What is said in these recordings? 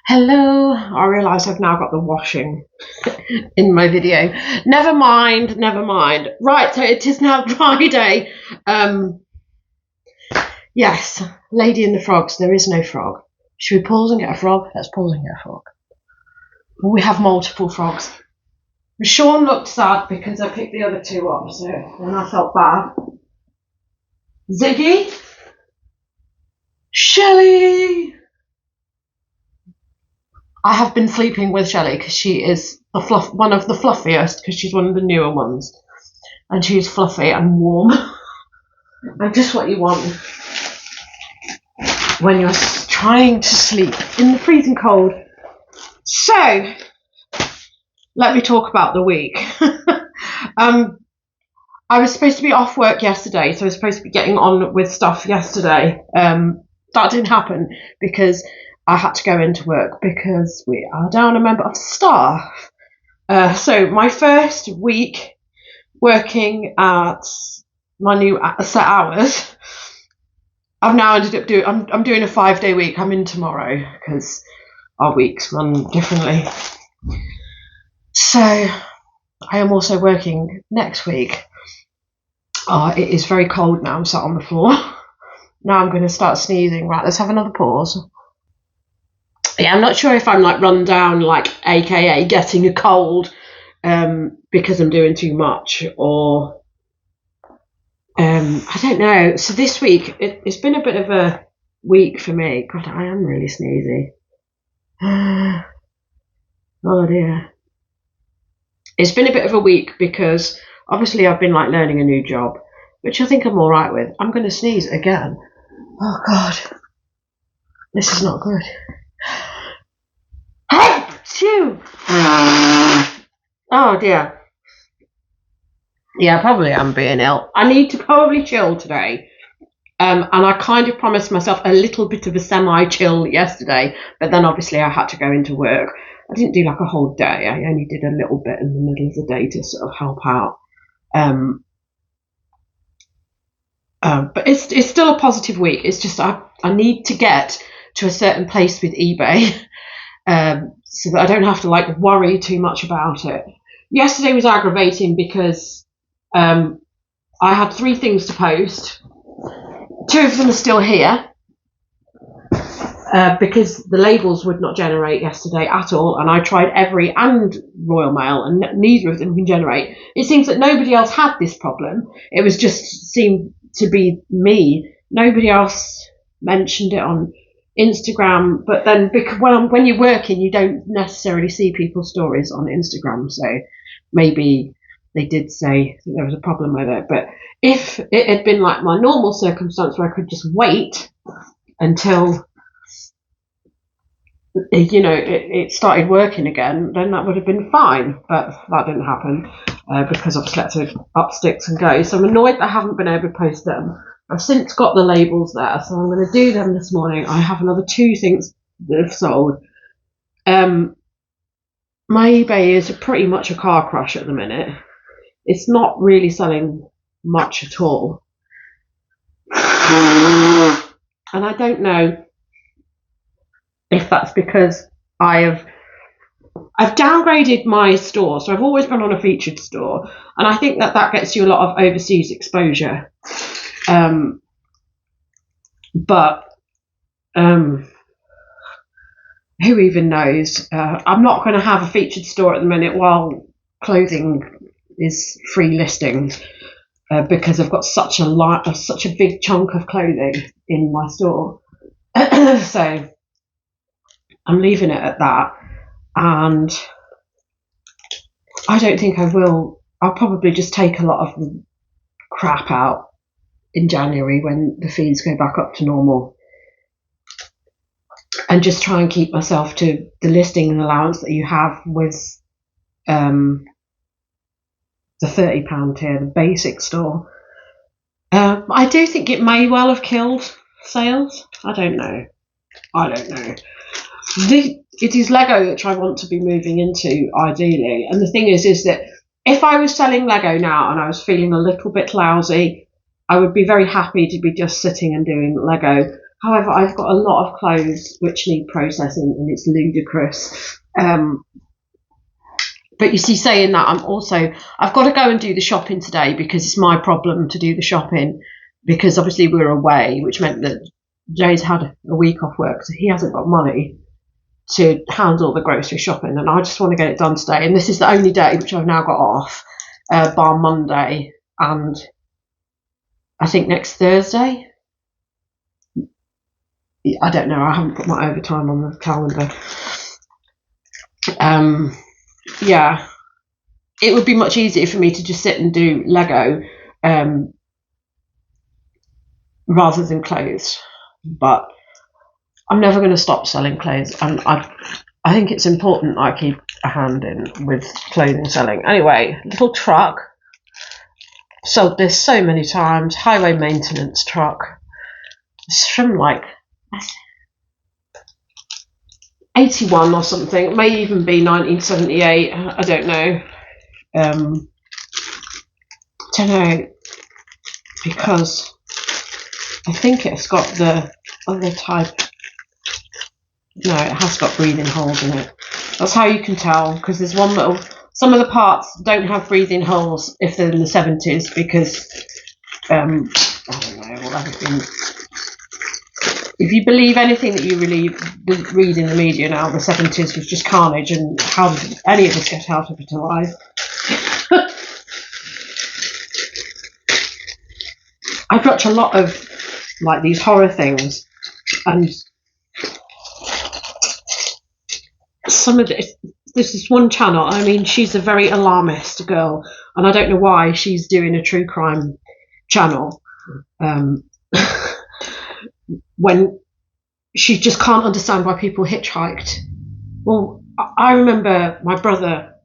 Hello, I realise I've now got the washing in my video. Never mind, never mind. Right, so it is now Friday. Yes, Lady and the Frogs, there is no frog. Should we pause and get a frog? Let's pause and get a frog. We have multiple frogs. Sean looked sad because I picked the other two up, so then I felt bad. Ziggy? Shelley! I have been sleeping with Shelley because she is one of the fluffiest, because she's one of the newer ones. And she's fluffy and warm. And just what you want when you're trying to sleep in the freezing cold. So, let me talk about the week. I was supposed to be off work yesterday, so I was supposed to be getting on with stuff yesterday. That didn't happen because I had to go into work because we are down a member of staff. So my first week working at my new set hours, I've now ended up I'm doing a 5-day week. I'm in tomorrow because our weeks run differently. So I am also working next week. It is very cold now. I'm sat on the floor. Now I'm going to start sneezing. Right, let's have another pause. Yeah, I'm not sure if I'm like run down, like AKA getting a cold because I'm doing too much, or I don't know. So this week, it's been a bit of a week for me. God, I am really sneezy. Oh dear. It's been a bit of a week because obviously I've been like learning a new job, which I think I'm all right with. I'm going to sneeze again. Oh God, this is not good. Phew. Oh dear. Yeah, probably I'm being ill. I need to probably chill today. And I kind of promised myself a little bit of a semi-chill yesterday, but then obviously I had to go into work. I didn't do like a whole day. I only did a little bit in the middle of the day to sort of help out. But it's still a positive week. It's just I need to get to a certain place with eBay so that I don't have to like worry too much about it. Yesterday was aggravating because I had 3 things to post. 2 of them are still here because the labels would not generate yesterday at all, and I tried every and Royal Mail, and neither of them can generate. It seems that nobody else had this problem. It was just seemed to be me. Nobody else mentioned it on Instagram, but then when you're working, you don't necessarily see people's stories on Instagram, so maybe they did say that there was a problem with it. But if it had been like my normal circumstance where I could just wait until it started working again, then that would have been fine. But that didn't happen because obviously I had to up sticks and go. So I'm annoyed that I haven't been able to post them. I've since got the labels there, so I'm going to do them this morning. I have another 2 things that have sold. My eBay is pretty much a car crash at the minute. It's not really selling much at all. And I don't know if that's because I've downgraded my store. So I've always been on a featured store, and I think that gets you a lot of overseas exposure. But who even knows? I'm not going to have a featured store at the minute while clothing is free listing because I've got such a big chunk of clothing in my store. So I'm leaving it at that, and I don't think I will. I'll probably just take a lot of the crap out in January when the fees go back up to normal, and just try and keep myself to the listing and allowance that you have with the £30 tier, the basic store. I do think it may well have killed sales. I don't know. It is Lego which I want to be moving into ideally, and the thing is that if I was selling Lego now and I was feeling a little bit lousy, I would be very happy to be just sitting and doing Lego. However, I've got a lot of clothes which need processing, and it's ludicrous. But you see, saying that, I've got to go and do the shopping today because it's my problem to do the shopping, because obviously we were away, which meant that Jay's had a week off work, so he hasn't got money to handle the grocery shopping, and I just want to get it done today. And this is the only day which I've now got off, bar Monday and I think next Thursday. I don't know, I haven't put my overtime on the calendar. Yeah, it would be much easier for me to just sit and do Lego rather than clothes, but I'm never going to stop selling clothes, and I think it's important I keep a hand in with clothing selling. Anyway, little truck, sold this so many times, highway maintenance truck. It's from like 81 or something, it may even be 1978, I don't know. Don't know, because I think it's got the other type. No, it has got breathing holes in it. That's how you can tell, because there's one little. Some of the parts don't have breathing holes if they're in the 70s, because I don't know, well, everything. If you believe anything that you read in the media now, the 70s was just carnage, and how did any of us get out of it alive? I've watched a lot of like these horror things, and some of this is one channel. I mean, she's a very alarmist girl, and I don't know why she's doing a true crime channel. When she just can't understand why people hitchhiked. Well, I remember my brother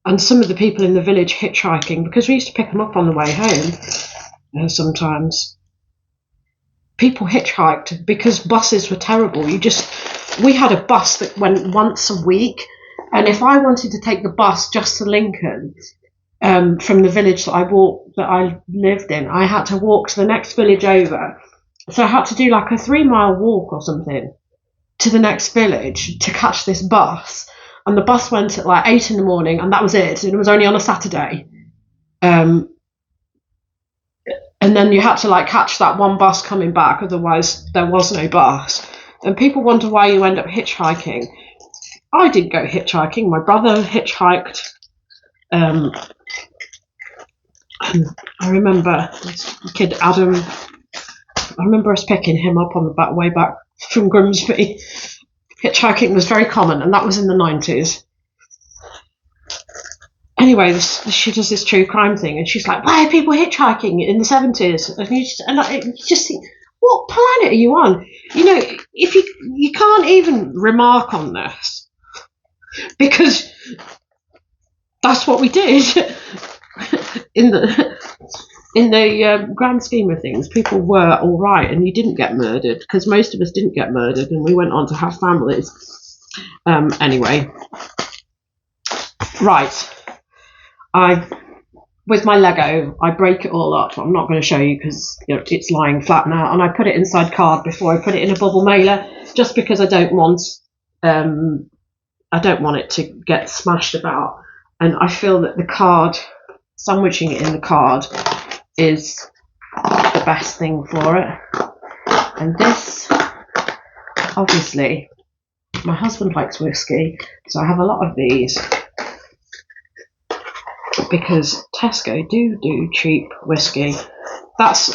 and some of the people in the village hitchhiking, because we used to pick them up on the way home sometimes. People hitchhiked because buses were terrible. We had a bus that went once a week, and if I wanted to take the bus just to Lincoln, from the village that I lived in, I had to walk to the next village over. So I had to do like a 3-mile walk or something to the next village to catch this bus. And the bus went at like 8 in the morning, and that was it. And it was only on a Saturday. And then you had to like catch that one bus coming back, otherwise there was no bus. And people wonder why you end up hitchhiking. I didn't go hitchhiking. My brother hitchhiked. And I remember this kid Adam. I remember us picking him up on the way back from Grimsby. Hitchhiking was very common, and that was in the 90s. Anyway, she does this true crime thing, and she's like, why are people hitchhiking in the 70s? And I just think, what planet are you on? You know, if you can't even remark on this, because that's what we did. In the grand scheme of things, people were all right, and you didn't get murdered, because most of us didn't get murdered, and we went on to have families. Anyway, right. With my Lego, I break it all up. I'm not going to show you because it's lying flat now, and I put it inside card before I put it in a bubble mailer, just because I don't want it to get smashed about, and I feel that the card, sandwiching it in the card, is the best thing for it. And this, obviously, my husband likes whiskey, so I have a lot of these, because Tesco do cheap whiskey. That's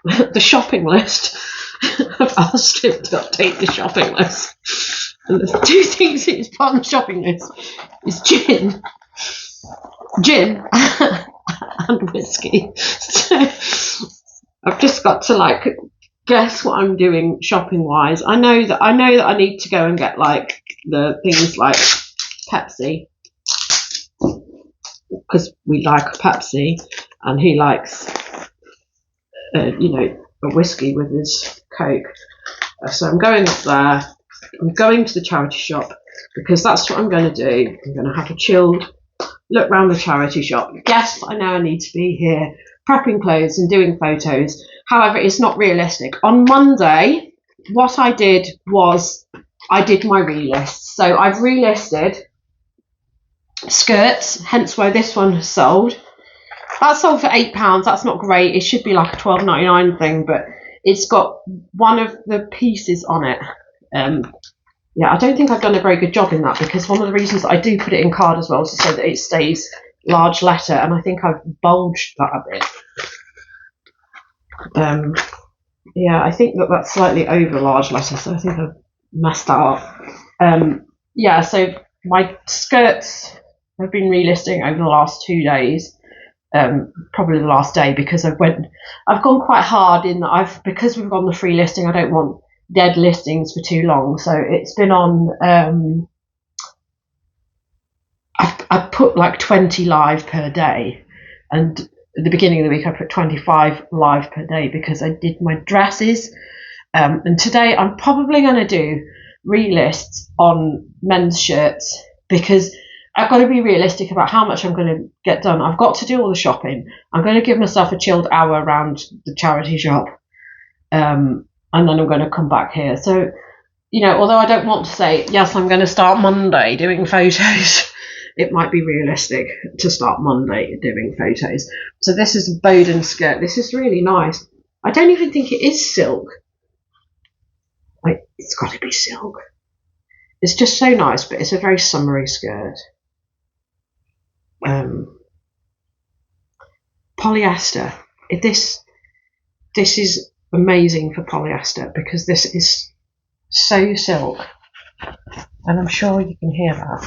the shopping list. I've asked him to update the shopping list, and there's 2 things he's put on the shopping list: is gin and whiskey. So I've just got to like guess what I'm doing shopping wise. I know that I need to go and get like the things like Pepsi, because we like Pepsi, and he likes a whiskey with his Coke. So I'm going up there. I'm going to the charity shop, because that's what I'm going to do. I'm going to have a chilled look around the charity shop. Yes, I know I need to be here prepping clothes and doing photos. However, it's not realistic. On Monday, what I did was I did my relist. So I've relisted skirts, hence why this one has sold. That sold for £8. That's not great. It should be like a £12.99 thing, but it's got one of the pieces on it. Yeah, I don't think I've done a very good job in that, because one of the reasons that I do put it in card as well is so that it stays large letter, and I think I've bulged that a bit. Yeah, I think that's slightly over large letter, so I think I've messed that up. Yeah, so my skirts have been relisting over the last 2 days. Probably the last day, because I've gone quite hard in that because we've gone the free listing, I don't want dead listings for too long, so it's been on I put like 20 live per day, and at the beginning of the week I put 25 live per day because I did my dresses, and today I'm probably going to do relists on men's shirts, because I've got to be realistic about how much I'm going to get done. I've got to do all the shopping. I'm going to give myself a chilled hour around the charity shop, and then I'm going to come back here. So, although I don't want to say, yes, I'm going to start Monday doing photos, it might be realistic to start Monday doing photos. So this is a Bowden skirt. This is really nice. I don't even think it is silk. It's got to be silk. It's just so nice, but it's a very summery skirt. Polyester. This is amazing for polyester, because this is so silk, and I'm sure you can hear that.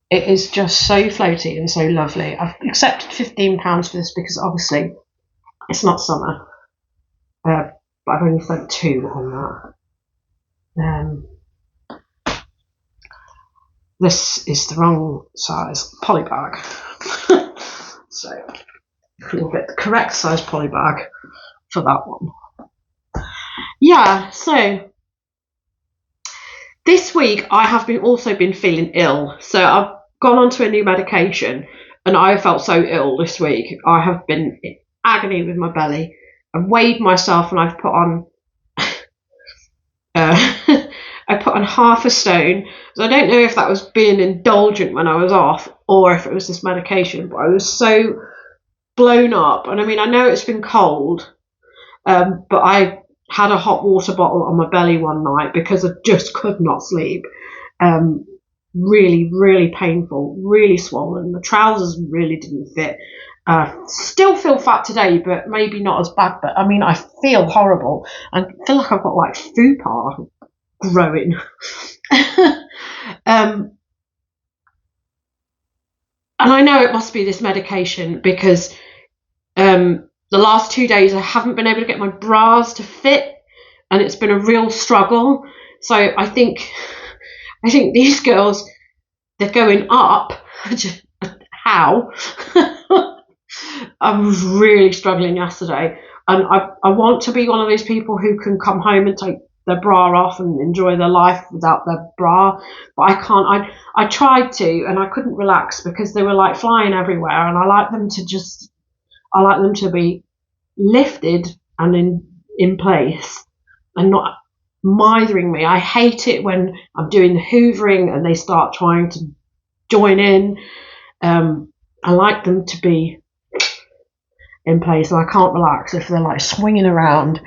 It is just so floaty and so lovely. I've accepted £15 for this because obviously it's not summer, but I've only spent £2 on that. This is the wrong size poly bag. So we'll get the correct size poly bag for that one. Yeah, so this week I have also been feeling ill. So I've gone on to a new medication, and I felt so ill this week. I have been in agony with my belly. I've weighed myself, and I've put on I put on half a stone. So I don't know if that was being indulgent when I was off, or if it was this medication, but I was so blown up. And I mean, I know it's been cold, but I had a hot water bottle on my belly one night because I just could not sleep. Really, really painful, really swollen. The trousers really didn't fit. Still feel fat today, but maybe not as bad. But I mean, I feel horrible. I feel like I've got like fupa growing. And I know it must be this medication, because the last 2 days I haven't been able to get my bras to fit, and it's been a real struggle. So I think these girls, they're going up. How? I was really struggling yesterday, and I want to be one of those people who can come home and take their bra off and enjoy their life without their bra, but I can't. I tried to, and I couldn't relax because they were like flying everywhere, and I like them to be lifted and in place and not mithering me. I hate it when I'm doing the hoovering and they start trying to join in. I like them to be in place, and I can't relax if they're like swinging around.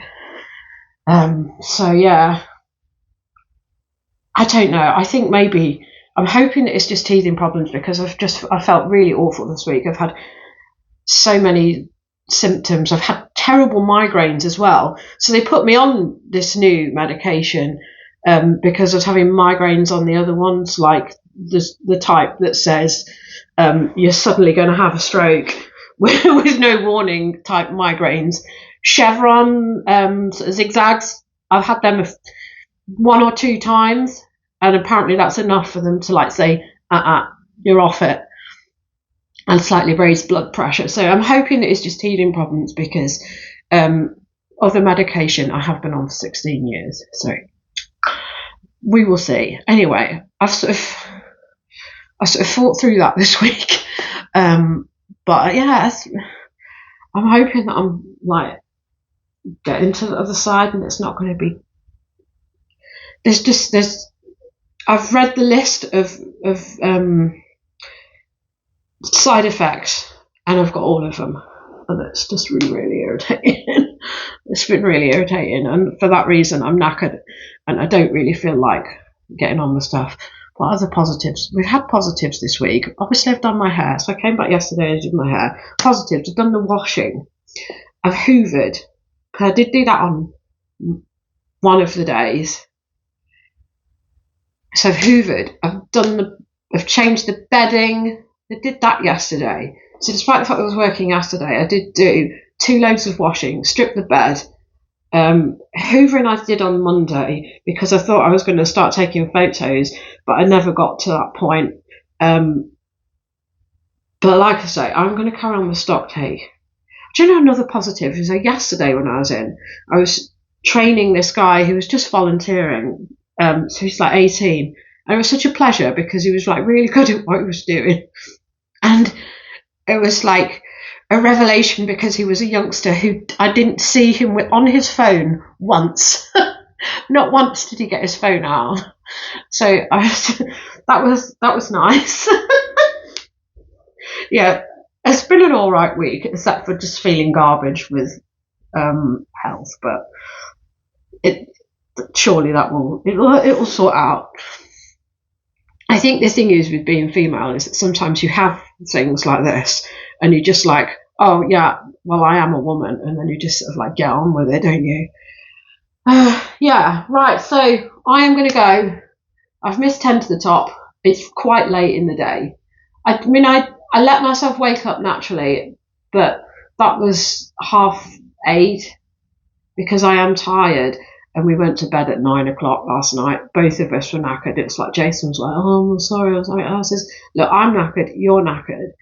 So yeah, I don't know. I think maybe I'm hoping that it's just teething problems, because I felt really awful this week. I've had so many symptoms. I've had terrible migraines as well. So they put me on this new medication because I was having migraines on the other ones, like the type that says you're suddenly going to have a stroke with no warning type migraines. Chevron zigzags, I've had them 1 or 2 times, and apparently that's enough for them to like say, you're off it, and slightly raised blood pressure. So I'm hoping that it's just teething problems, because of the medication I have been on for 16 years. So we will see. Anyway, I sort of thought through that this week. But yeah, I'm hoping that I'm like get into the other side, and it's not going to be. I've read the list of side effects, and I've got all of them, and it's just really irritating. It's been really irritating, and for that reason, I'm knackered, and I don't really feel like getting on with stuff. What other positives? We've had positives this week. Obviously, I've done my hair, so I came back yesterday and did my hair. Positives: I've done the washing. I've hoovered. I did do that on one of the days. So I've hoovered. I've changed the bedding. I did that yesterday. So despite the fact that I was working yesterday, I did do 2 loads of washing, stripped the bed. Hoovering I did on Monday because I thought I was going to start taking photos, but I never got to that point. But like I say, I'm going to carry on with stock take. Do you know another positive is that yesterday when I was training this guy who was just volunteering. So he's like 18, and it was such a pleasure because he was like really good at what he was doing, and it was like a revelation because he was a youngster who I didn't see him on his phone once. Not once did he get his phone out. So that was nice. Yeah, it's been an all right week, except for just feeling garbage with health, but surely it'll sort out. I think the thing is with being female is that sometimes you have things like this and you're just like, oh yeah, well I am a woman, and then you just sort of like get on with it, don't you? Yeah, right, so I am going to go. I've missed 10 to the top. It's quite late in the day. I mean, I let myself wake up naturally, but that was 7:30 because I am tired. And we went to bed at 9 o'clock last night. Both of us were knackered. It's like Jason was like, oh, I'm sorry. I says, look, I'm knackered. You're knackered.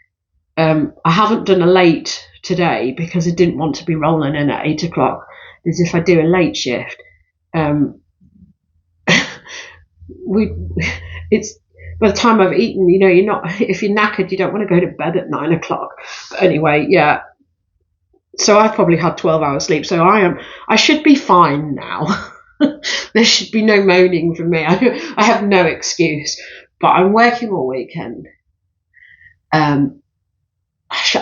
I haven't done a late today because I didn't want to be rolling in at 8 o'clock. Because if I do a late shift, it's by the time I've eaten, you know, you're not. If you're knackered, you don't want to go to bed at 9 o'clock. But anyway, yeah. So I've probably had 12 hours sleep. So I should be fine now. There should be no moaning from me. I have no excuse. But I'm working all weekend. I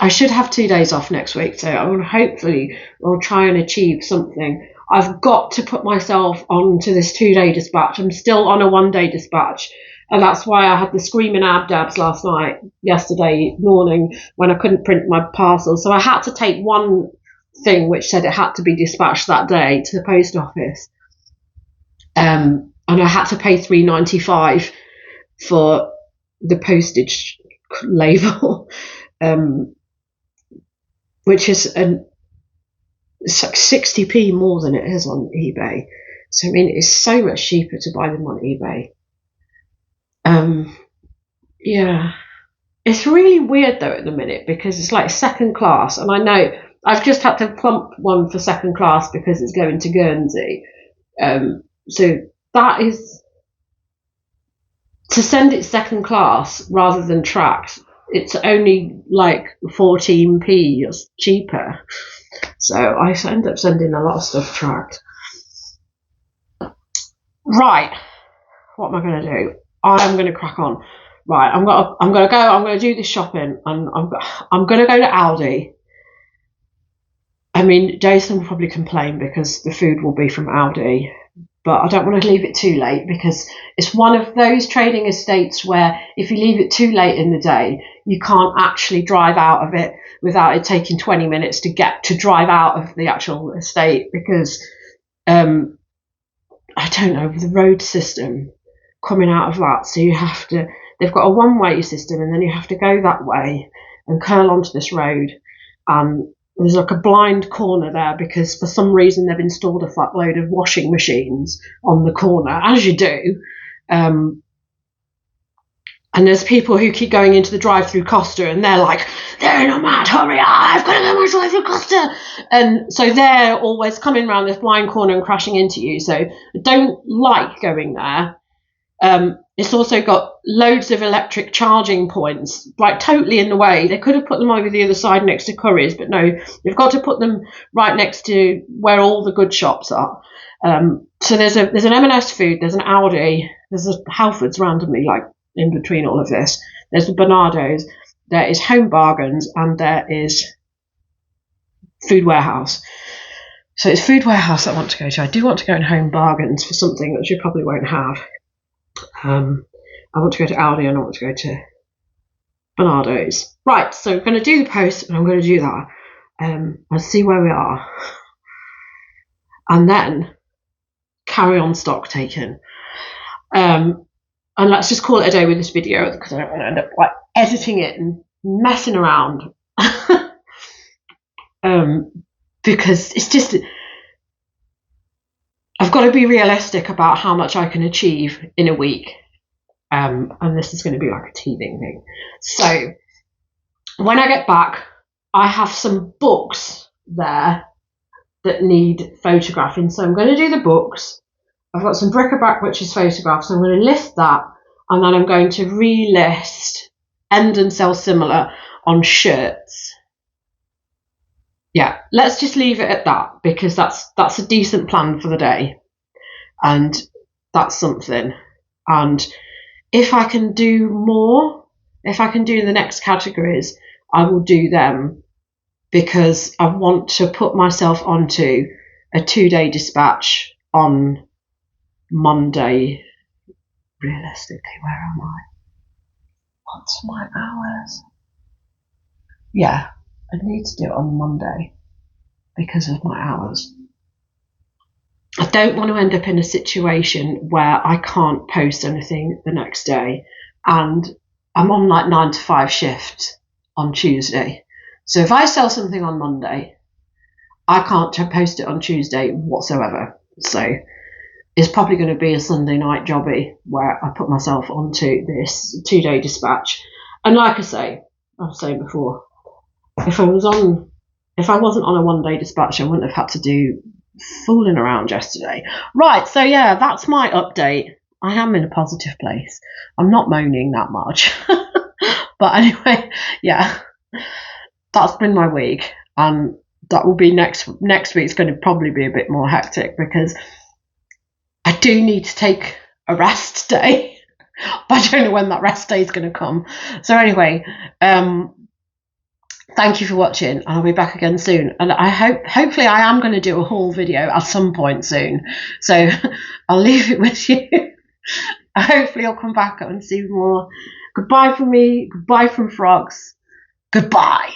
should have 2 days off next week. So I will hopefully will try and achieve something. I've got to put myself onto this 2-day dispatch. I'm still on a 1-day dispatch. And that's why I had the screaming abdabs yesterday morning when I couldn't print my parcel. So I had to take one thing which said it had to be dispatched that day to the post office. And I had to pay $3.95 for the postage label, which is it's like 60p more than it is on eBay. So I mean, it's so much cheaper to buy them on eBay. Yeah, it's really weird though at the minute because it's like second class, and I know I've just had to plump one for second class because it's going to Guernsey. So that is to send it second class rather than tracked. It's only like 14p cheaper. So I end up sending a lot of stuff tracked. Right, what am I going to do? I'm going to crack on. Right, I'm going to do this shopping, and I'm going to go to Aldi. I mean, Jason will probably complain because the food will be from Aldi, but I don't want to leave it too late because it's one of those trading estates where if you leave it too late in the day, you can't actually drive out of it without it taking 20 minutes to drive out of the actual estate because, I don't know, the road system coming out of that. So they've got a one-way system and then you have to go that way and curl onto this road. There's like a blind corner there because for some reason they've installed a fat load of washing machines on the corner, as you do. And there's people who keep going into the drive-through Costa and they're like, they're in a mad hurry, I've got to go my drive-through Costa. And so they're always coming around this blind corner and crashing into you. So I don't like going there. It's also got loads of electric charging points, like totally in the way. They could have put them over the other side next to Curry's, but no, they've got to put them right next to where all the good shops are. So there's an M&S Food, there's an Aldi, there's a Halfords randomly, like in between all of this. There's the Bernardo's, there is Home Bargains, and there is Food Warehouse. So it's Food Warehouse I want to go to. I do want to go in Home Bargains for something that you probably won't have. I want to go to Aldi and I want to go to Bernardo's. Right, so I'm going to do the post and I'm going to do that. I'll see where we are. And then carry on stock taking. And let's just call it a day with this video because I don't want to end up like editing it and messing around. Because it's just, I've got to be realistic about how much I can achieve in a week. And this is going to be like a teething thing. So when I get back, I have some books there that need photographing. So I'm going to do the books. I've got some bric-a-brac which is photographs. So I'm going to list that, and then I'm going to relist end and sell similar on shirts. Yeah, let's just leave it at that because that's a decent plan for the day, and that's something. And if I can do more, if I can do the next categories, I will do them because I want to put myself onto a 2-day dispatch on Monday. Realistically, where am I? What's my hours? Yeah, I need to do it on Monday because of my hours. I don't want to end up in a situation where I can't post anything the next day, and I'm on like 9 to 5 shift on Tuesday. So if I sell something on Monday, I can't post it on Tuesday whatsoever. So it's probably going to be a Sunday night jobby where I put myself onto this 2-day dispatch. And like I was saying before, if I wasn't on a 1-day dispatch, I wouldn't have had to do fooling around yesterday. Right, so yeah, that's my update. I am in a positive place. I'm not moaning that much. But anyway, yeah, that's been my week. And that will be next week's going to probably be a bit more hectic because I do need to take a rest day. But I don't know when that rest day is going to come. So anyway, thank you for watching, and I'll be back again soon. And hopefully I am going to do a haul video at some point soon. So I'll leave it with you. Hopefully I'll come back and see more. Goodbye from me. Goodbye from Frogs. Goodbye.